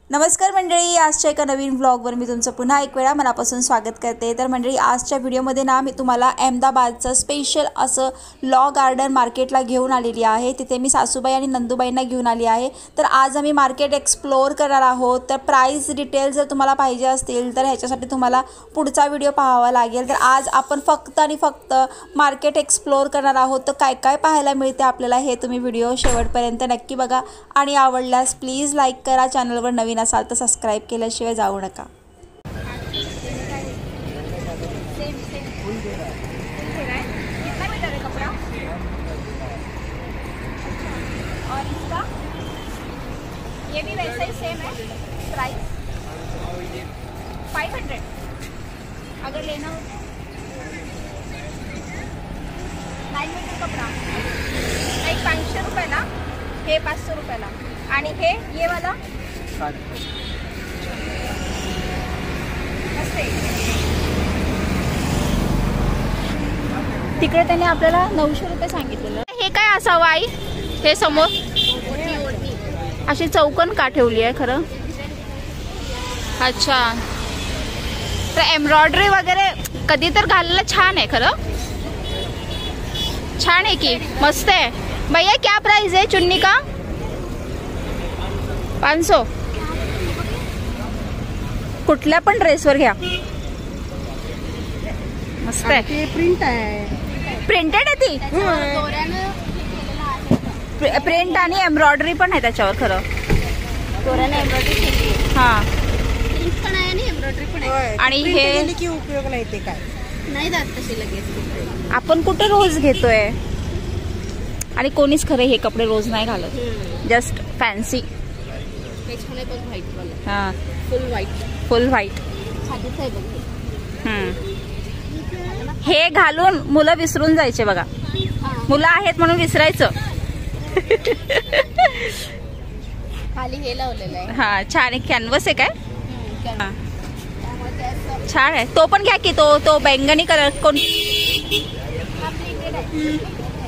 नमस्कार मंडळी, आजच्या एका नवीन व्लॉगवर मी तुमचं पुन्हा एक वेळा मनापासून स्वागत करते। तर मंडळी, आजच्या व्हिडिओमध्ये ना मी तुम्हाला अहमदाबादचं स्पेशल असं लॉ गार्डन मार्केटला घेऊन आलेली आहे। तिथे मी सासूबाई आणि नंदूबाईंना घेऊन आली आहे। तर आज आम्ही मार्केट एक्सप्लोअर करणार आहोत। तर प्राइस डिटेल्स जर तुम्हाला पाहिजे असतील तर ह्याच्यासाठी तुम्हाला पुढचा व्हिडिओ पाहावा लागेल। तर आज आपण फक्त आणि फक्त मार्केट एक्सप्लोअर करणार आहोत। तर काय काय पाहायला मिळते आपल्याला हे तुम्ही व्हिडिओ शेवटपर्यंत नक्की बघा आणि आवडल्यास प्लीज लाईक करा। चॅनलवर नवीन असाल तर सबस्क्राइब केल्याशिवाय जाऊ नका। और इसका ये भी वैसा ही सेम है प्राइस 500 अगर लेना हो तो 9 मीटर कपड़ा एक 500 रुपयाला, हे 500 रुपयाला आणि हे ये वाला तिकडे त्याने आपल्याला 900 रुपये सांगितलेलं। हे काय असावं आई? हे समोर अशी चौकन का ठेवली आहे खरं? अच्छा, तर एम्ब्रॉयडरी वगैरे कधी तर घालायला छान आहे खरं, छान आहे की, मस्त आहे। भैया क्या प्राइस है चुन्नी का? 500। कुठल्या पण ड्रेसवर घ्या, मस्त आहे। प्रिंट आहे, प्रिंटेड आहे ती, प्रिंट आणि एम्ब्रॉयडरी पण आहे त्याच्यावर खरं। दोऱ्याने एम्ब्रॉयडरी केली आहे, हां, प्रिंट पण आहे आणि एम्ब्रॉयडरी पण आहे। आणि हे की उपयोग नाही, ते काय नाही जात तशी लगेच। आपण कुठे रोज घेतोय आणि कोणीच खरं हे कपडे रोज नाही घालत, जस्ट फॅन्सी। व्हाईट वाला, हां, फुल व्हाईट, फुल व्हाईट। छातीच आहे बघ। हे घालून मुलं विसरून जायचे बघा, मुलं आहेत म्हणून विसरायचं। खाली हे लावलेलं आहे। हा, छान आहे, कॅनव्हस आहे काय? हा, छान आहे। तो पण घ्या की, तो बैंगनी कलर कोण?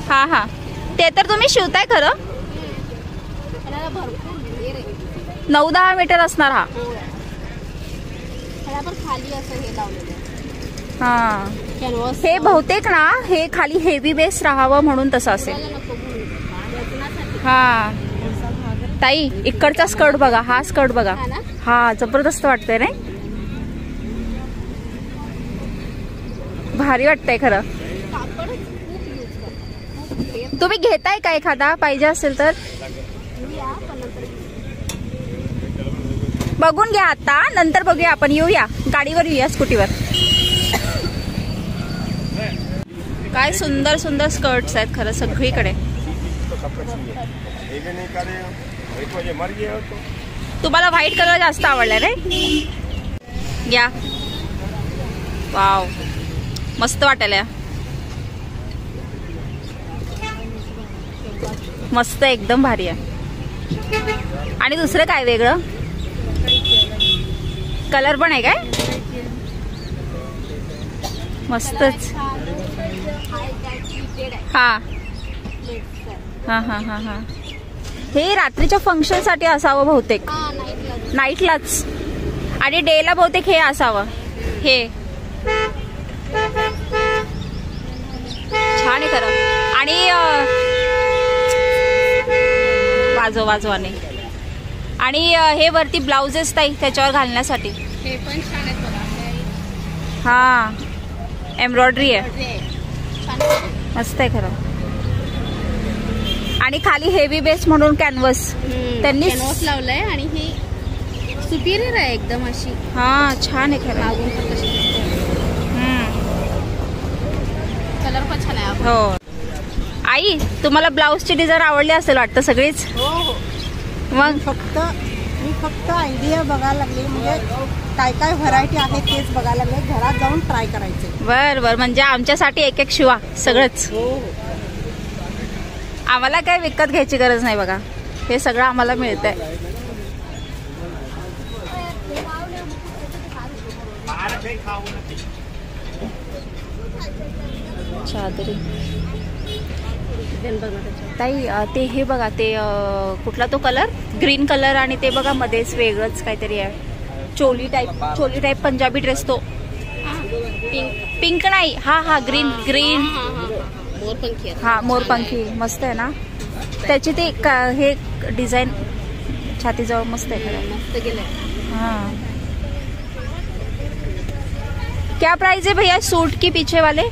हा हा, ते तर तुम्ही शिवताय खरं। 9-10 मीटर असणार हा। पण खाली असं हे लावलेलं आहे। हा, कॅनव्हास हे बहुतेक ना हे खाली हेवी बेस राहावं म्हणून तसं असेल। हा ताई, इकडचा स्कर्ट बघा, हा स्कर्ट बघा, हा जबरदस्त वाटतंय नाही? भारी वाटतंय खरं। तुम्ही घेताय का एखादा पाहिजे असेल तर? बघून घ्या आता, नंतर बघूया आपण, येऊया गाडीवर, येऊया स्कूटीवर। काय सुंदर सुंदर स्कर्ट्स आहेत खरं सगळीकडे। तुम्हाला व्हाईट कलर जास्त आवडला रे? घ्या, वाव, मस्त वाटायला, मस्त, एकदम भारी आहे। आणि दुसरं काय वेगळं कलर पण आहे काय? मस्तच। हा हा हा हा हा, हे रात्रीच्या फंक्शन साठी असावं बहुतेक, नाईटलाच, आणि डेला बहुतेक हे असावं। हे छान आहे खरं, आणि वाजवाने, आणि हे वरती ब्लाउजेस ताई त्याच्यावर घालण्यासाठी, हे पण छान आहेत बघा। हा, एम्ब्रॉयडरी आहे, मस्त आहे खरं। आणि खाली हेवी बेस म्हणून कॅनव्हस त्यांनी लावलंय, आणि ही सुपिरियर आहे एकदम अशी। हा, छान आहे खरं, कलर पण छान आहे। हो आई, तुम्हाला ब्लाउजची डिझाईन आवडली असेल वाटतं सगळीच? हो, मग मी फक्त आयडिया बघायला लागले, म्हणजे काय काय व्हरायटी आहे तेच बघायला लागले, घरात जाऊन ट्राय करायचे। बर, म्हणजे आमच्यासाठी एक एक शिवा सगळंच। आम्हाला काय विकत घ्यायची गरज नाही बघा, हे सगळं आम्हाला मिळतंय। चादरी डिझाईन बघा त्याच्यावर. ताई ते हे बघा ते कुठला तो कलर ग्रीन कलर आणि ते बघा मध्येच वेगळंच काहीतरी आहे चोली टाईप पंजाबी ड्रेस तो पिंक नाही हा ग्रीन मोरपंखी हा मोरपंखी मस्त आहे ना त्याची ते हे डिझाईन छातीजवळ मस्त आहे खरं मस्त गेलंय. हाँ क्या प्राइस है भैया सूट की पीछे वाले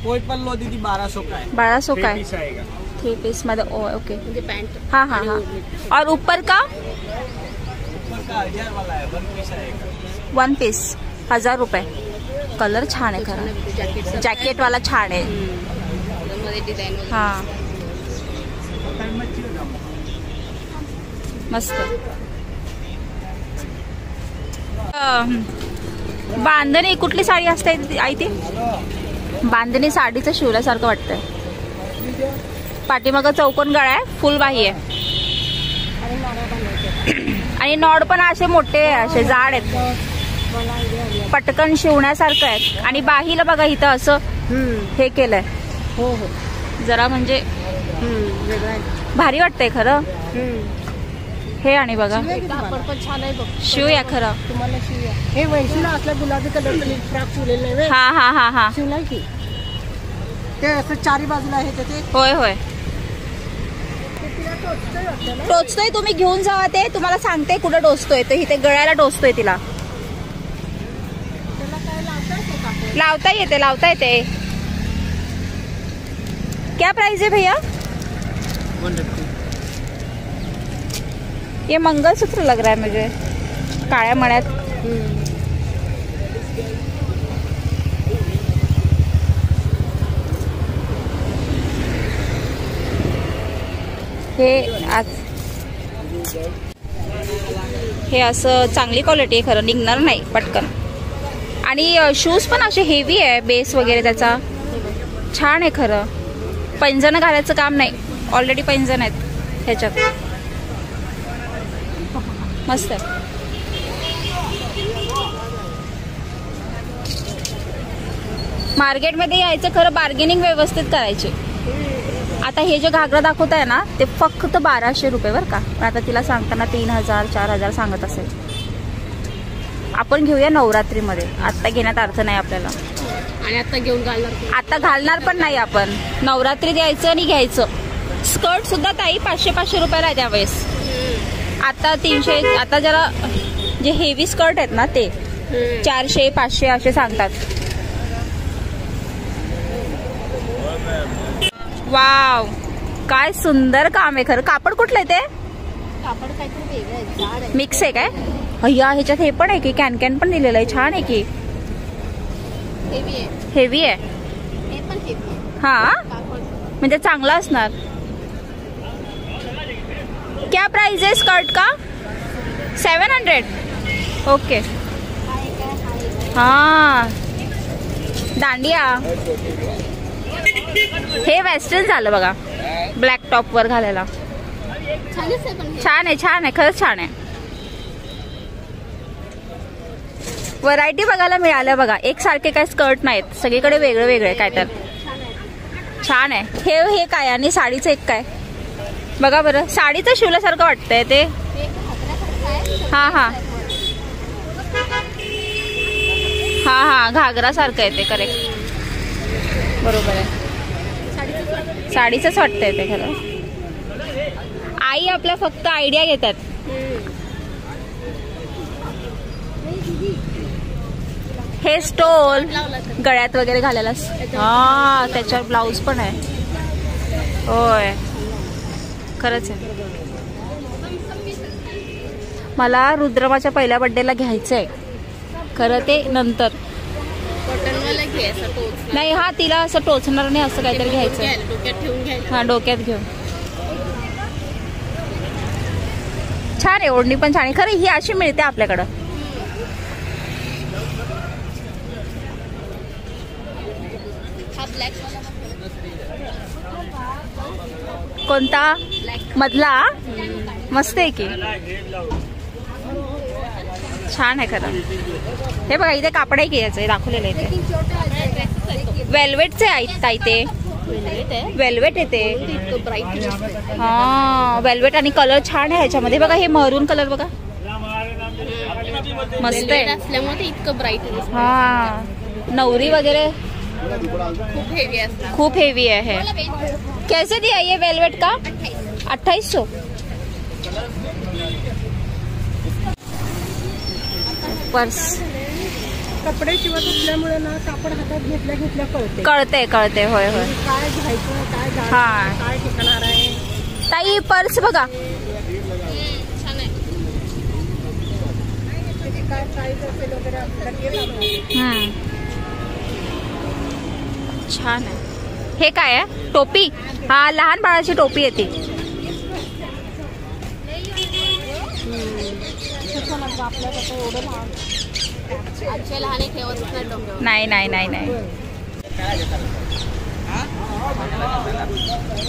कोई पर लो दीदी 1200 का है 1200 का है 3 पीस मतलब ओके म्हणजे पॅन्ट हाँ हाँ हाँ और ऊपर का ऊपर का 1000 वाला है 1 पीस आएगा 1 पीस 1000 रुपये कलर छान आहे खरं जॅकेट जॅकेट वाला छान आहे मध्ये डिझाईन हाँ मस्त बांधणी कुठली साडी असते आई ती बांधणी साडीचं शिवल्यासारखं वाटतंय पाठीमागं चौकोन गळा आहे फुल बाही आहे आणि नॉड पण असे मोठे असे जाड आहेत पटकन शिवण्यासारखं आहे आणि बाहीला बघा इथं असं हे केलंय हो हो जरा म्हणजे वेगळं आहे. भारी वाटतंय खरं हे आणि बघा कापड पण छान आहे बघ. शिवूया खरं तुम्हाला शिवूया. हे वैशीला असल्या गुलाबी कलरचं फ्रॉक शिवलेलं नाही व्हय? हा हा हा हा शिवलाय की ते असं चारी बाजूला आहे त्याचे होय होय टोचतोय तुम्ही घेऊन जावा ते तुम्हाला सांगते कुठं टोचतोय तर इथे गळ्याला टोचतोय तिला त्याला काय लावताय ते कापड? लावता येते क्या प्राइस है भैया 150 ये मंगलसूत्र लग रहा है मुझे काळ्या मण्यात हे असं चांगली क्वालिटी आहे खरं निघणार नाही पटकन आणि शूज पण असे हेवी आहे बेस वगैरे त्याचा छान आहे खरं पैंजण घालायचं काम नाही ऑलरेडी पैंजण आहेत ह्याच्यात मस्त आहे मार्केटमध्ये यायचं खरं बार्गेनिंग व्यवस्थित करायची आता हे जे घागरा दाखवत आहे ना ते फक्त 1200 रुपये बरं का पण आता तिला सांगताना 3000 4000 सांगत असेल आपण घेऊया नवरात्रीमध्ये आत्ता घेण्यात अर्थ नाही आपल्याला आणि आता घेऊन घालणार आता घालणार पण नाही आपण नवरात्री द्यायचं आणि घ्यायचं स्कर्ट सुद्धा ताई 500 रुपयाला आहे त्यावेळेस आता 300 आता जरा जे हेवी स्कर्ट आहेत ना ते 400 500 असे सांगतात वाव काय सुंदर काम आहे खरं कापड कुठलं आहे ते कापड काहीतरी वेगळं आहे जाड आहे मिक्स आहे काय अय्या ह्याच्यात हे पण आहे की कॅन पण दिलेलं आहे छान आहे की हेवी आहे हेवी आहे हे पण हेवी आहे हा कापड म्हणजे चांगला असणार क्या प्राइस है स्कर्ट का 700 ओके हाँ दांडिया हे वेस्टर्न झालं बघा ब्लॅक टॉप वर घालायला छानच आहे पण हे. छान आहे खरंच छान आहे व्हरायटी बघायला मिळाल्या बघा एक सारखे काय स्कर्ट नाहीत सगळीकडे वेगळे वेगळे काय तर छान आहे हे काय आणि साडीचं एक काय बघा बरं साडीचं शिवल्यासारखं वाटतंय ते हे घागऱ्यासारखं आहे. हा हा हा हा घागरा सारखं आहे ते करेक्ट बरोबर आहे साडीचंच वाटतंय ते खरं आई आपल्या फक्त आयडिया घेतात हे स्टोल गळ्यात वगैरे घालायला हा त्याच्यावर ब्लाऊज पण आहे होय खरंच आहे मला रुद्रमाच्या पहिल्या बर्थडेला घ्यायचंय खरं ते नंतर कॉटनवाला घे असं टोच नाही हा तिला असं टोचणार नाही असं काहीतरी घ्यायचंय डोक्यात ठेवून घ्यायचं हा डोक्यात घेऊन छान आहे ओढणी पण छान आहे खरं ही अशी मिळते आपल्याकडं हा ब्लॅक कोणता मधला मस्त आहे की छान आहे खरं हे बघा इथे कापड आहे की याचं दाखवलेलं आहे ते वेल्वेटचे आहेत ताई ते वेल्वेट येते. इतकं ब्राईट हा वेल्वेट आणि कलर छान आहे ह्याच्यामध्ये. बघा हे मरून कलर बघा मस्त आहे असल्यामुळे ते इतकं ब्राईट आहे. हा नवरी वगैरे खूप हेवी असतात. खूप हेवी आहे. कैसे दिया ये वेलवेट का? 2800. पर्स कपडे शिवत असल्यामुळे ना कापड हातात घेतल्या कळते कळते. होय होय. काय घ्यायचं काय हा. काय ठिकाणार आहे. ताई पर्स बघा छान आहे. त्याची काय प्राइस असेल वगैरे आपल्याला छान आहे. हे काय आहे? टोपी. हा लहान बाळाची टोपी येते. आजच्या लहान ठेवत नाही डोक्यावर. नाही नाही नाही नाही.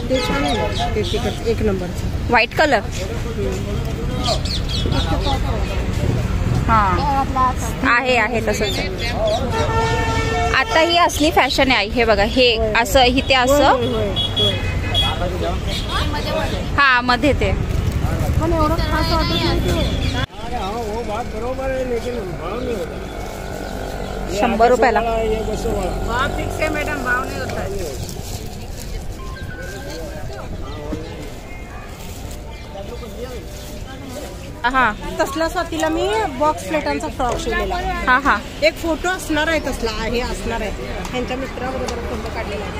ते छान आहे ते तिकट एक नंबरचं. White colour. हा आहे आहे तसंच आहे. आता ही असली फॅशन आहे. हे बघा हे असं इथे असं. हा मध्ये ते पण एवढं खास वाटत नाही. 100 रुपयाला. फिक्स आहे मॅडम, भाव नाही होता. हा तसला स्वातीला मी बॉक्स प्लेटांचा फ्रॉक शिवलेला. हा हा. एक फोटो असणार आहे तसला आहे असणार आहे. त्यांच्या मित्राबरोबर फोटो काढलेला आहे.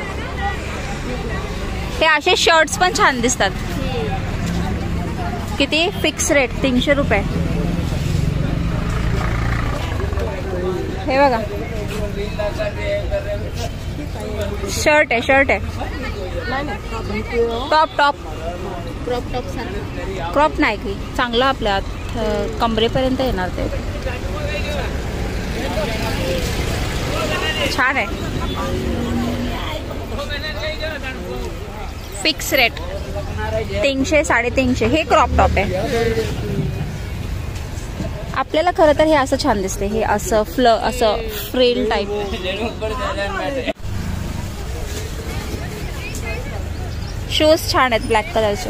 हे असे शर्ट्स पण छान दिसतात. किती? फिक्स रेट 300 रुपये. हे बघा शर्ट आहे शर्ट आहे. टॉप टॉप क्रॉप टॉप सारखं. क्रॉप नाही की चांगलं आपल्या कमरेपर्यंत येणार ते. छान आहे. Fix rate 300 350. हे क्रॉप टॉप आहे. आपल्याला खरं तर हे असं छान दिसते. हे असं असं फ्रिल टाईप. शूज छान आहेत ब्लॅक कलरचे.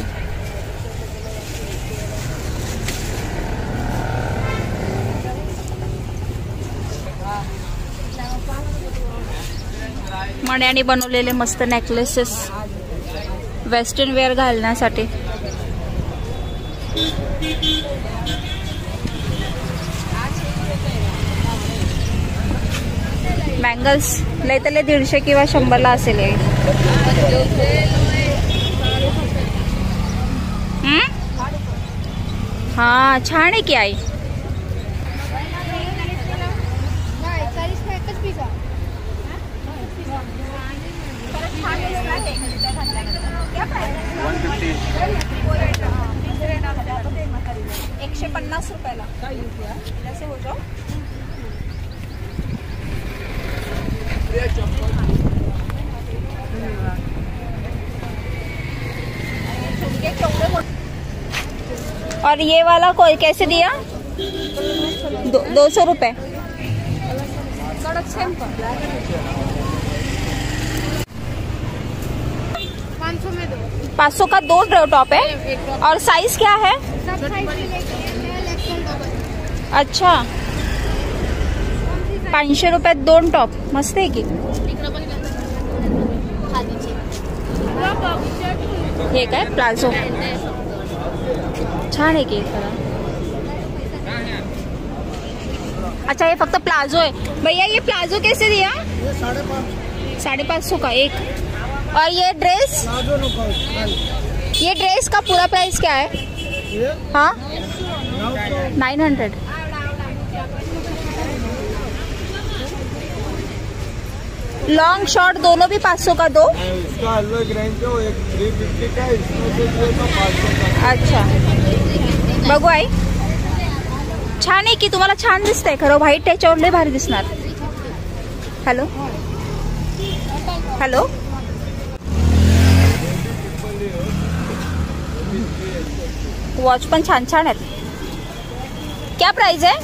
मण्याने बनवलेले मस्त नेकलेसेस वेस्टर्न वेअर घालण्यासाठी. बँगल्स लय तर लय 150 किंवा 100 ला असेल. हा छान आहे की आई. ₹150 रुपयाला. और ये वाला कोई कैसे दिया? 200 रुपए. 500 का 2 टॉप है. और साइज क्या है? अच्छा 500 रुपयात 2 टॉप. मस्त आहे की. हे काय प्लाझो छान आहे की. अच्छा ये फक्त प्लाजो है. भैया ये प्लाजो कैसे दिया? 550 का एक. और ये ड्रेस का पूरा प्राइस क्या है? हाँ 900. लॉन्ग शॉर्ट दोनों भी 500 का दो. इसका अलग रेंज है, एक 350 का, इसमें से 500 का. अच्छा बघू आई. छान आहे की. तुम्हाला छान दिसतंय खरं. व्हाईट त्याच्यावर लय भारी दिसणार. Hello hello. वॉच पण छान छान आहेत. क्या प्राइस है?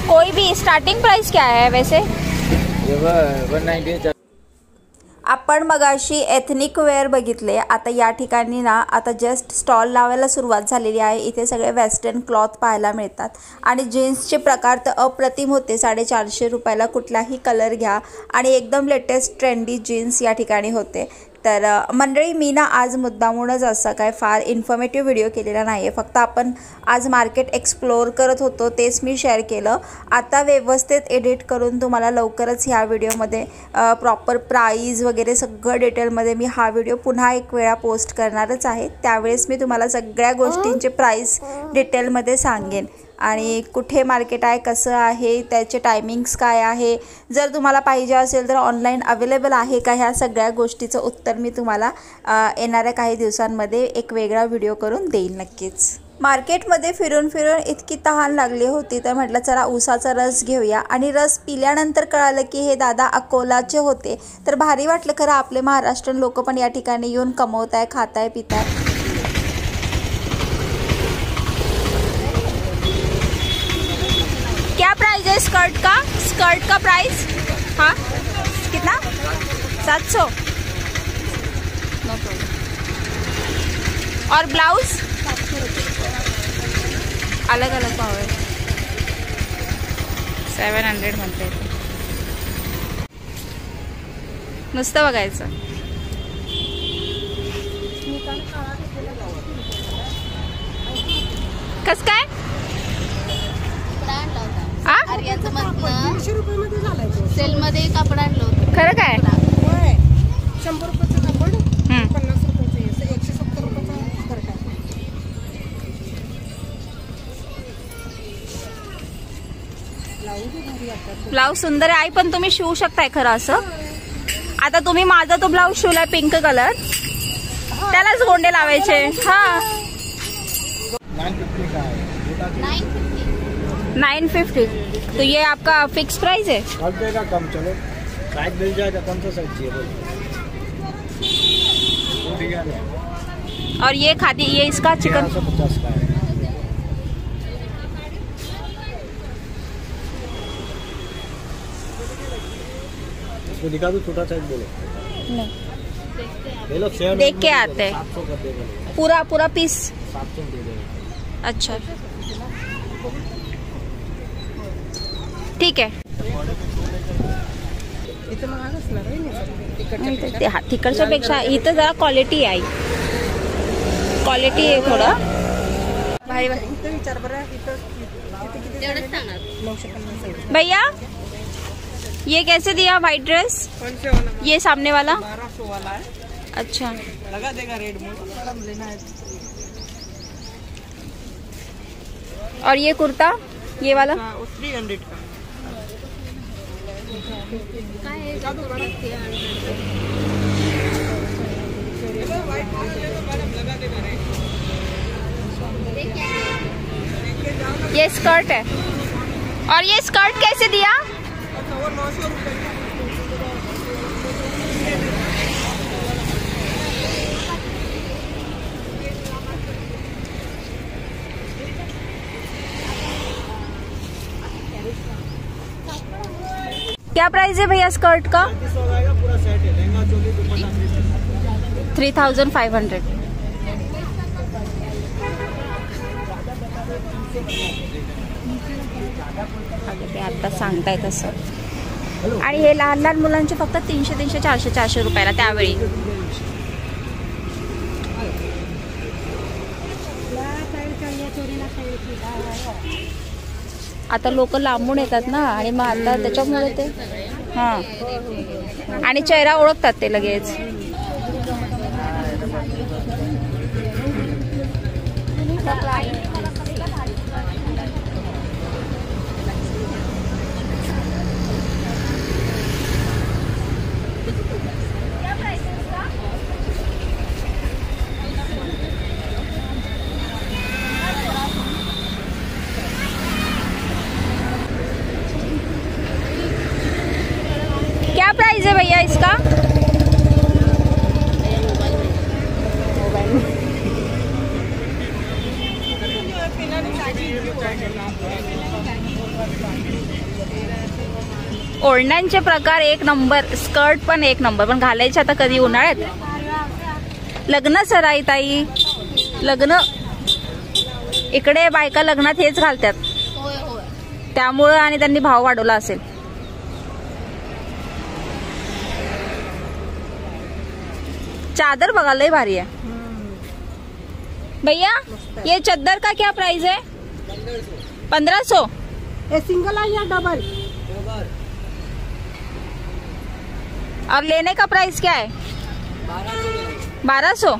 कोई भी स्टार्टिंग प्राइस क्या है वैसे? 190. आपण मगाशी एथनिक वेअर बघितले, आता या ठिकाणी ना आता जस्ट स्टॉल लावायला सुरुवात झालेली आहे। इथे सगळे वेस्टर्न क्लॉथ पाहायला मिळतात आणि जीन्सचे प्रकार तर अप्रतिम होते। 450 रुपयाला कुठलाही कलर घ्या आणि एकदम लेटेस्ट ट्रेंडी जीन्स या ठिकाणी होते। तर मंडळी, मी ना आज मुद्दामूनच असं काय फार इन्फॉर्मेटिव्ह व्हिडिओ केलेला नाही आहे, फक्त आपण आज मार्केट एक्सप्लोअर करत होतो तेच मी शेअर केलं। आता व्यवस्थित एडिट करून तुम्हाला लवकरच ह्या व्हिडिओमध्ये प्रॉपर प्राईज वगैरे सगळं डिटेलमध्ये मी हा व्हिडिओ पुन्हा एक वेळा पोस्ट करणारच आहे। त्यावेळेस मी तुम्हाला सगळ्या गोष्टींचे प्राईस डिटेलमध्ये सांगेन आणि कुठे मार्केट आहे, कसं आहे, त्याचे टायमिंग्स काय आहे, जर तुम्हाला पाहिजे असेल तर ऑनलाईन अवेलेबल आहे का, ह्या सगळ्या गोष्टीचं उत्तर मी तुम्हाला येणाऱ्या काही दिवसांमध्ये एक वेगळा व्हिडिओ करून देईल नक्कीच। मार्केटमध्ये फिरून फिरून इतकी तहान लागली होती तर म्हटलं चला ऊसाचा रस घेऊया आणि रस पिल्यानंतर कळालं की हे दादा अकोलाचे होते। तर भारी वाटलं खरं, आपले महाराष्ट्रीयन लोक पण या ठिकाणी येऊन कमवताय, खाताय, पिताय। क्या प्राइस है स्कर्ट का? स्कर्ट का प्राइस हाँ कितना? 700। No problem. और ब्लाउज अलग अलग भाव है, 700 म्हणते। नुसतं बघायचं। कस काय? आर्याचं मधनं 300 रुपयामध्ये झालाय तो। सेलमध्ये कापड आणलं होतं। खरं काय? होय, 100 रुपयाचं कापड, 50 रुपयाचं, 170 रुपयाचा स्कर्ट आहे। ब्लाऊज सुंदर आहे आई, पण तुम्ही शिवू शकताय खरं असं। आता तुम्ही माझा तो ब्लाऊज शिवलाय पिंक कलर, त्यालाच गोंडे लावायचे। हाँ 950 का है, 950। तो ये आपका फिक्स प्राइस है? कर देगा कम, चलो साइज मिल जाएगा। कौन सा साइज चाहिए बोलो? और ये खादी, ये इसका चिकन 150 का है। इसको दिखा दो, छोटा साइज बोलो। नहीं, ले लो, शेयर देख के आते हैं। 700 कर देगा, पूरा पूरा पीस। 700 दे देगा। अच्छा ठीक आहे। इथं महाग असणार आहे ना तिकडच्या तिकडच्या पेक्षा इथं जरा क्वालिटी आहे, क्वालिटी आहे थोडं भारी भारी। इथं विचार बरं, इथं किती तेवढंच सांगणार। 950 भैया ये कैसे दिया वाइट ड्रेस? कौन से वाला? ये सामने वाला 1200 वाला है, अच्छा लगा देगा रेड में, मैडम लेना है। और ये कुर्ता, ये वाला 300 का। काय आहे? ये स्कर्ट है। और ये स्कर्ट कैसे दिया? क्या प्राइस है भैया स्कर्ट का? पूरा सेट है, लहंगा चोली दुपट्टा 3500। ते आता सांगताय तसं। आणि हे लहान लहान मुलांचे फक्त 300, 400 रुपयाला त्यावेळी। आता लोक लांबून येतात ना आणि मग आता त्याच्यामुळे ते हां, आणि चेहरा ओळखतात ते लगेच। क्या प्राइस है भैया इसका? ओढण्यांचे प्रकार एक नंबर, स्कर्ट पण एक नंबर, पण घालायचे आता कधी उन्हाळ्यात. लग्न सराई ताई, लग्न इकडे बायका लग्नात हेच घालतात त्यामुळं, आणि त्यांनी भाव वाढवला असेल. चादर बघा लय भारी आहे भैया. ये चद्दर का क्या प्राइस है? 1500. ये सिंगल है या डबल? और लेने का प्राइस क्या है? 1200.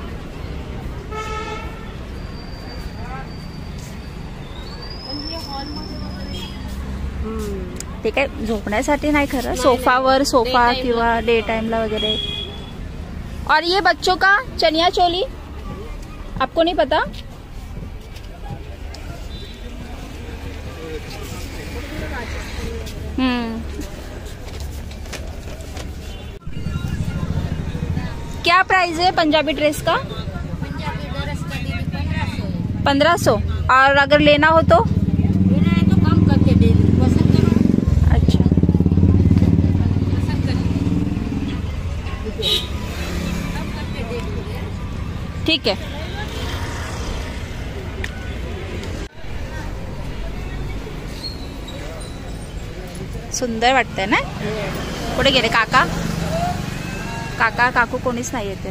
ते काय झोपण्यासाठी नाही खरं, सोफावर, सोफा किंवा डे टाइमला वगैरे. और ये बच्चों का चनिया चोली, आपको नहीं पता? क्या प्राइस है पंजाबी ड्रेस का? 1500. और अगर लेना हो तो? कम करके दे पसंद करो. अच्छा, ठीक है. सुंदर वाटतंय ना. कुठे गेले काका? काका काकू कोणीच नाही येते.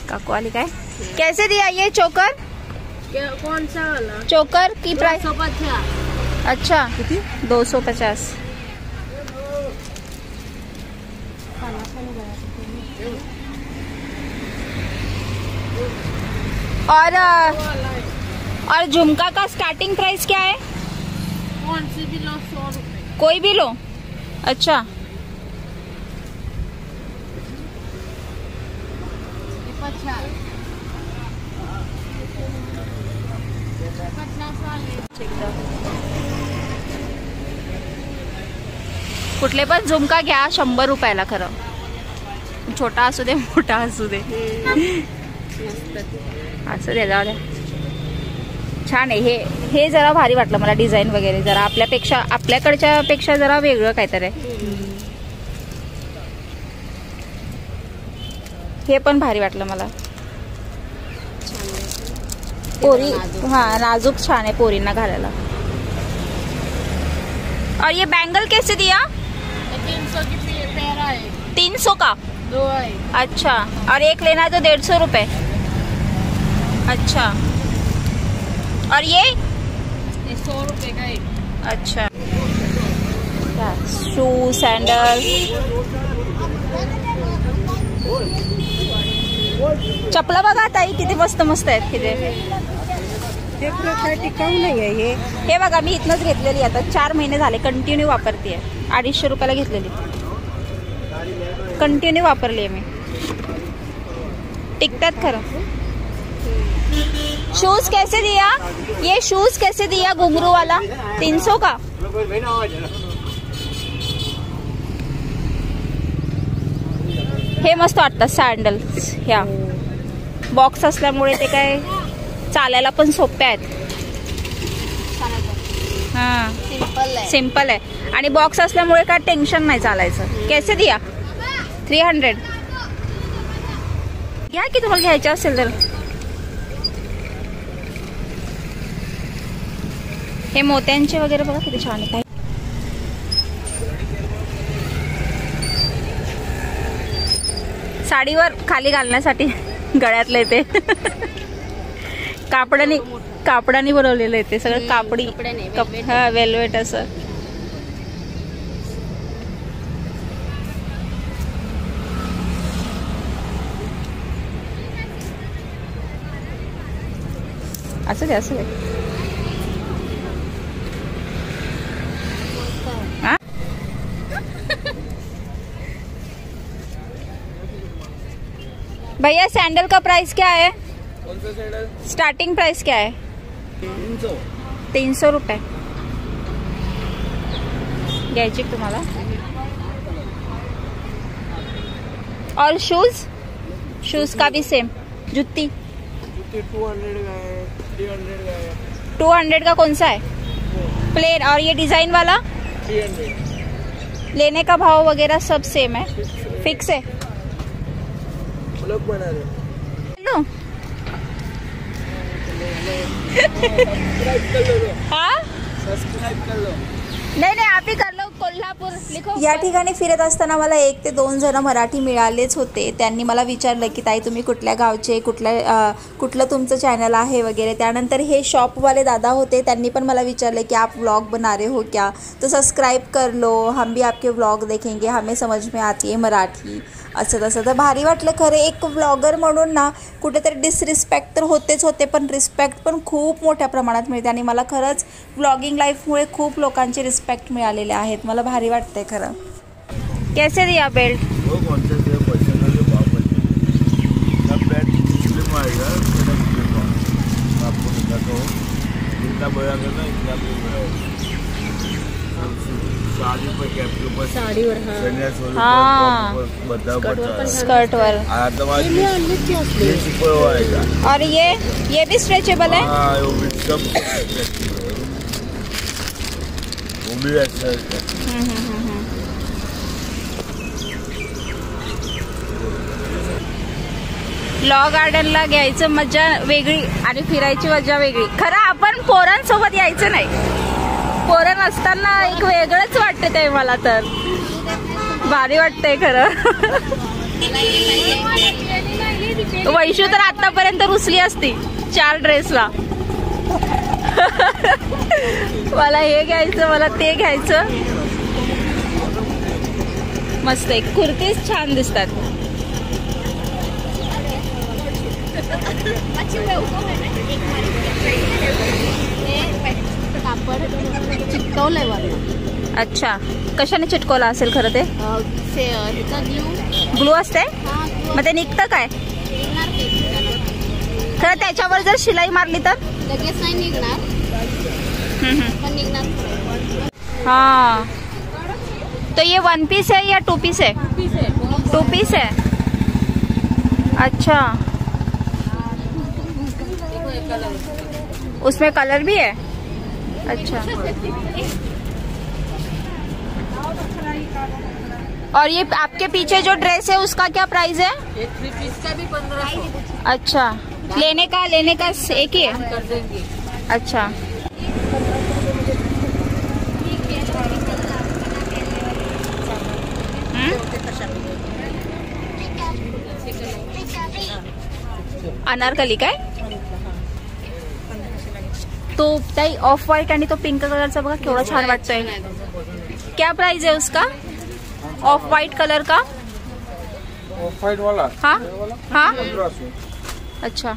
काकू आली काय? कैसे दिया ये चोकर? कौन सा वाला? चोकर की प्राइस? 250. अच्छा, 250. और झुमका का स्टार्टिंग प्राइस क्या है? कौन सी भी लो 100 रुपए. कोई भी लो. अच्छा, 50. कुठले पण झुमका घ्या 100 रुपयाला. खरं छोटा असू दे मोठा असू दे, असं दे, जाऊ द्या. छान आहे हे जरा भारी वाटलं मला. डिझाईन वगैरे जरा आपल्याकडच्या पेक्षा जरा वेगळं काहीतरी आहे. हे पण भारी वाटलं मला. पोरी, हा नाजूक छान आहे पोरींना घालायला. और ये बैंगल कैसे दिया? 300 की पेयर है. 300 का? 2 है. अच्छा, और एक लेना है तो 150 रुपए. अच्छा, और ये 100 रुपए का एक. अच्छा, शू सैंडल, चपला बघा ताई किती मस्त मस्त आहेत. ते काय टिकाऊ नाही आहे. हे बघा मी इथनच घेतलेली, आता 4 महिने झाले कंटिन्यू वापरते. 250 रुपयाला घेतलेली, कंटिन्यू वापरली आहे मी. टिकतात खरं. शूज कैसे दिया? ये शूज कैसे दिया घुंघरू वाला? 300 का? हे मस्त वाटतात सॅन्डल्स. ह्या बॉक्स असल्यामुळे ते काय चालायला पण सोपे आहेत. हा, सिंपल आहे आणि बॉक्स असल्यामुळे काय टेन्शन नाही चालायचं. कैसे दिया? 300. घ्या की तुम्हाला घ्यायचं असेल तर. हे मोत्यांचे वगैरे बघा किती छान आहे. साडीवर खाली घालण्यासाठी गळ्यातलं ते कापडाने बनवलेलं आहे ते सगळं. कापडी, हा वेल्वेट असं. असं दे, असं दे. भैया सैंडल का प्राइस क्या है? कौन सा सैंडल? स्टार्टिंग प्राइस क्या है? 300 रुपये. घ्यायची तुम्हाला. और शूज का भी सेम. जुत्ती 200 का है, 300 का है. 200 का कौन सा है? प्लेन। और ये डिजाइन वाला 300 लेने का भाव वगैरह सब सेम है, फिक्स है। ब्लॉग बना रहे लो सब्सक्राइब कर लो, हाँ सब्सक्राइब कर लो। नाही आप ही कर लो, कोल्हापूर लिखो। या ठिकाणी फिरत असताना मला 1 ते 2 जण मराठी मिळालेच होते. त्यांनी मला विचारलं की ताई तुम्ही कुठल्या गावचे, कुठलं तुमचं चॅनल आहे वगैरे. त्यानंतर हे शॉपवाले दादा होते, त्यांनी पण मला विचारलं की आप व्लॉग बना रहे हो क्या, तो सब्सक्राइब कर लो, हम भी आपके व्लॉग देखेंगे, हमें समझ में आती है मराठी, असं तसं. तर भारी वाटलं खरं. एक व्लॉगर म्हणून ना कुठेतरी डिसरिस्पेक्ट तर होतेच होते, पण रिस्पेक्ट पण खूप मोठ्या प्रमाणात मिळते. आणि मला खरंच व्लॉगिंग लाईफमुळे खूप लोकांची रिस्पेक्ट मिळालेले आहेत. मला भारी वाटतंय खरं. कैसे दिया बेल्ट? वो कौन से थे पर्सनल के भाव पर सब बैट फिल्म आएगा, मैं आपको बताता हूँ। जितना बड़ा करना इतना भी बड़ा होगा। साड़ी पर कैप के ऊपर साडीवर हाँ। स्कर्ट वर। ये सुपर वो आएगा। और ये भी स्ट्रेचेबल है। हाँ, वो भी सब वो भी अच्छा है। लॉ गार्डनला घ्यायचं मजा वेगळी आणि फिरायची मजा वेगळी. खरं आपण पोरांसोबत यायचं नाही, पोरं असताना एक वेगळंच वाटतं ते. मला तर भारी वाटतंय खरं. वैशू तर आतापर्यंत रुसली असती 4 ड्रेसला. मला हे घ्यायचं, मला ते घ्यायचं. मस्त आहे, कुर्तीच छान दिसतात. अच्छा, कशाने चिटकवला असेल खरं ते? ग्लू असते, मग ते निघतं काय खरं? त्याच्यावर जर शिलाई मारली तर लगेच नाही निघणार, पण निघणार. हाँ, तो ये 1 पीस है या 2 पीस है? 2 पीस है। अच्छा, उसमें कलर भी है। अच्छा, और ये आपके पीछे जो ड्रेस है उसका क्या प्राइस है? 3 पीस का भी 1500। अच्छा, लेने का एक ही है। अच्छा, अनारकली काय तो ताई ऑफ व्हाइट आणि तो पिंक कलरचा बघा केवढा छान वाटतोय. क्या प्राइस है उसका ऑफ व्हाइट कलर का? ऑफ व्हाइट वाला हाँ हाँ, 1500। अच्छा.